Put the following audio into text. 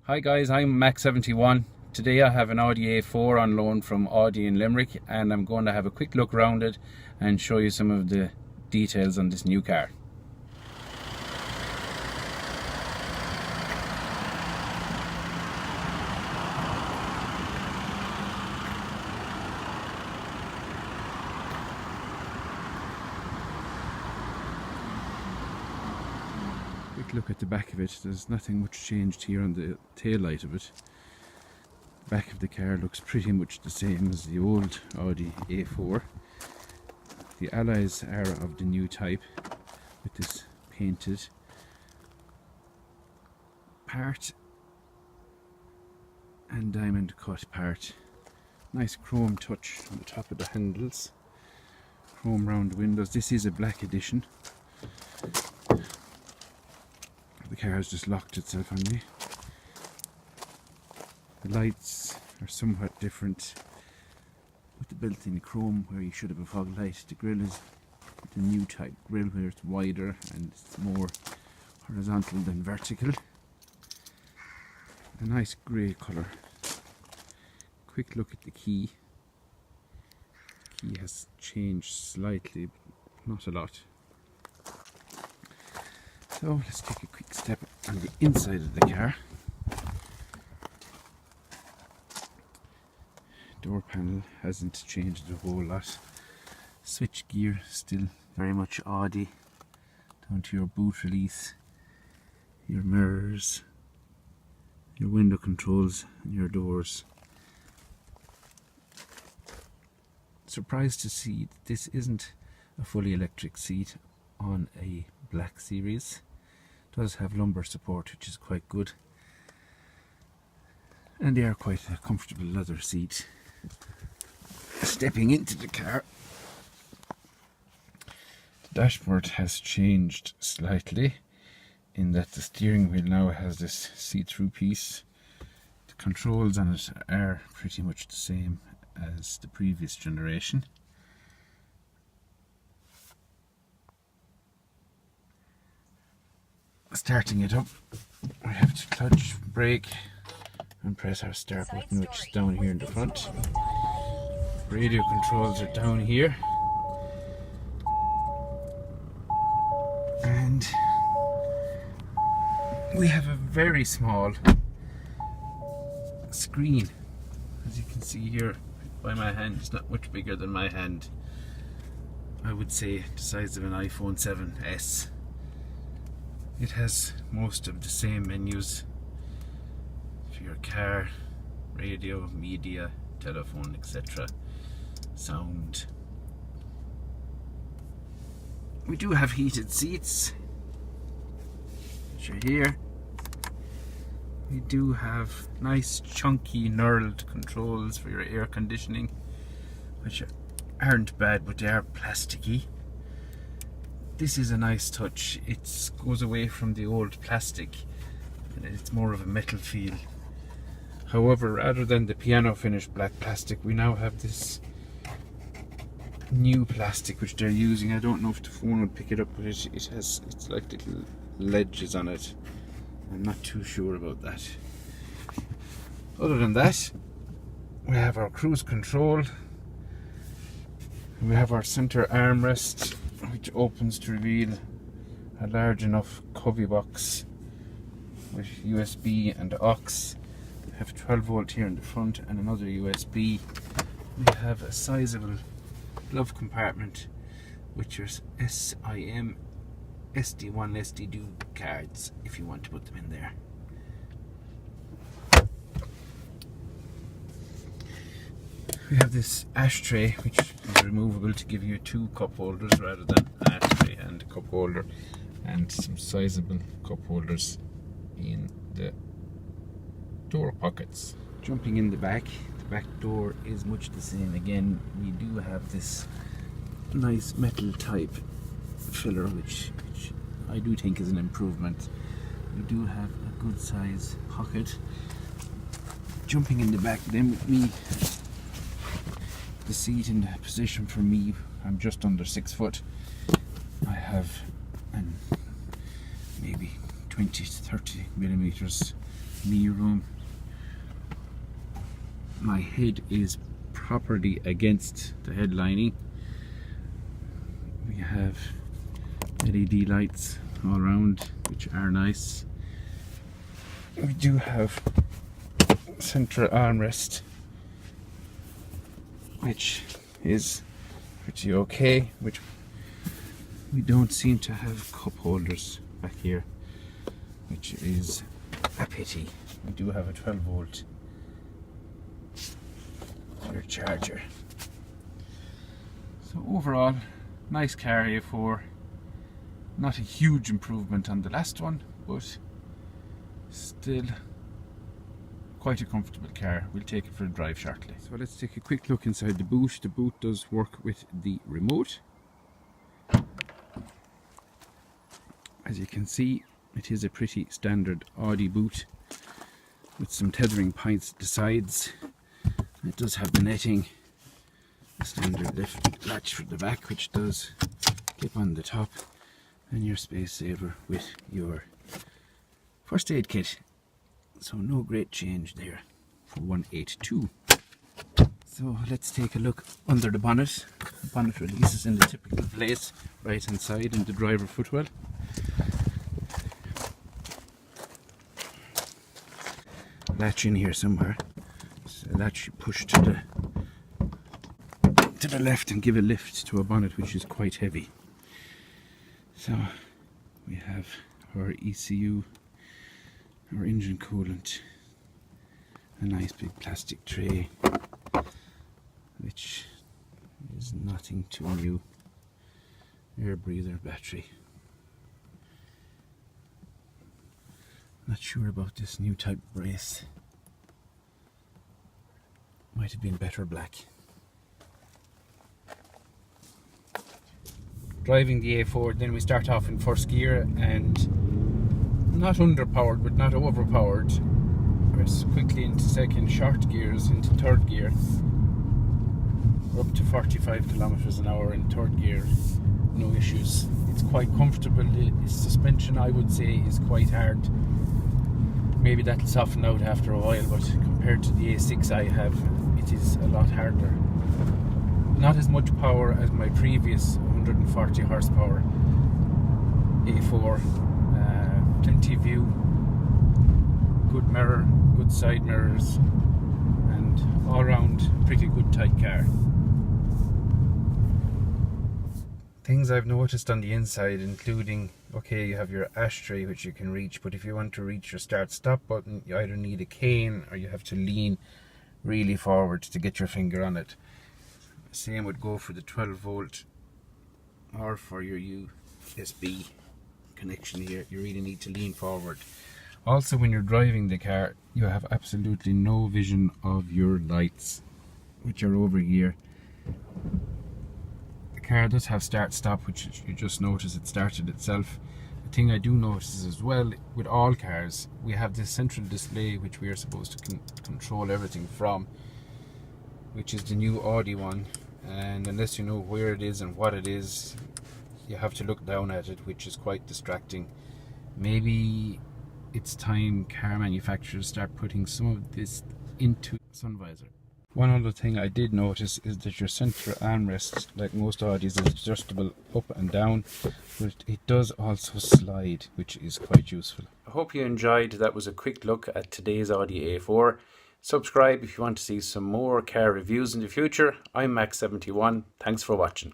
Hi guys, I'm Mac71. Today I have an Audi A4 on loan from Audi in Limerick, and I'm going to have a quick look around it and show you some of the details on this new car. Quick look at the back of it. There's nothing much changed here on the tail light of it. The back of the car looks pretty much the same as the old Audi A4. The alloys are of the new type with this painted part and diamond cut part. Nice chrome touch on the top of the handles, chrome round the windows. This is a black edition. The car has just locked itself on me. The lights are somewhat different with the built-in chrome where you should have a fog light. The grille is the new type grille where it's wider and it's more horizontal than vertical. A nice grey colour. Quick look at the key. The key has changed slightly, but not a lot. So let's take a quick step on the inside of the car. Door panel hasn't changed a whole lot. Switch gear still very much Audi, down to your boot release, your mirrors, your window controls and your doors. Surprised to see that this isn't a fully electric seat on a black series. It does have lumbar support, which is quite good, and they are quite a comfortable leather seat. Stepping into the car, the dashboard has changed slightly in that the steering wheel now has this see-through piece. The controls on it are pretty much the same as the previous generation. Starting it up, we have to clutch, brake and press our start button, which is down here in the front. Radio controls are down here, and we have a very small screen, as you can see here by my hand. It's not much bigger than my hand. I would say the size of an iPhone 7s. It has most of the same menus for your car, radio, media, telephone, etc. Sound. We do have heated seats, which are here. We do have nice chunky knurled controls for your air conditioning, which aren't bad, but they are plasticky. This is a nice touch. It goes away from the old plastic and it's more of a metal feel. However, rather than the piano finish black plastic, we now have this new plastic which they're using. I don't know if the phone will pick it up, but it's like little ledges on it. I'm not too sure about that. Other than that, we have our cruise control. We have our center armrest, which opens to reveal a large enough cubby box with USB and aux. We have 12 volt here in the front and another USB. We have a sizable glove compartment with your SIM, SD1, SD2 cards if you want to put them in there. We have this ashtray which is removable to give you two cup holders rather than an ashtray and a cup holder, and some sizable cup holders in the door pockets. Jumping in the back door is much the same again. We do have this nice metal type filler which I do think is an improvement. We do have a good size pocket. Jumping in the back then with me, the seat in the position for me, I'm just under 6 foot. I have maybe 20 to 30 millimeters knee room. My head is properly against the head lining. We have LED lights all around, which are nice. We do have central armrest, which is pretty okay, which we don't seem to have cup holders back here, which is a pity. We do have a 12-volt charger. So overall, nice car, A4. Not a huge improvement on the last one, but still quite a comfortable car. We'll take it for a drive shortly. So let's take a quick look inside the boot. The boot does work with the remote. As you can see, it is a pretty standard Audi boot with some tethering points at the sides. It does have the netting, the standard lift latch for the back, which does clip on the top, and your space saver with your first aid kit. So no great change there for 182. So let's take a look under the bonnet. The bonnet releases in the typical place, right hand side in the driver footwell. Latch in here somewhere. So latch you push to the left and give a lift to a bonnet which is quite heavy. So we have our ECU, our engine coolant, a nice big plastic tray, which is nothing too new, air breather battery. Not sure about this new type of brace. Might have been better black. Driving the A4, then we start off in first gear and not underpowered but not overpowered. Press quickly into second, short gears into third gear. We're up to 45 kilometers an hour in third gear, no issues. It's quite comfortable. The suspension, I would say, is quite hard. Maybe that'll soften out after a while, but compared to the A6 I have, it is a lot harder. Not as much power as my previous 140 horsepower A4. Plenty of view, good mirror, good side mirrors, and all round pretty good tight car. Things I've noticed on the inside, including, okay, you have your ashtray which you can reach, but if you want to reach your start stop button, you either need a cane or you have to lean really forward to get your finger on it. Same would go for the 12-volt or for your USB connection here. You really need to lean forward. Also, when you're driving the car, you have absolutely no vision of your lights, which are over here. The car does have start stop, which you just notice it started itself. The thing I do notice as well, with all cars, we have this central display which we are supposed to control everything from, which is the new Audi one, and unless you know where it is and what it is, you have to look down at it, which is quite distracting. Maybe it's time car manufacturers start putting some of this into sun visor. One other thing I did notice is that your central armrest, like most Audis, is adjustable up and down, but it does also slide, which is quite useful. I hope you enjoyed. That was a quick look at today's Audi A4. Subscribe if you want to see some more car reviews in the future. I'm Max71. Thanks for watching.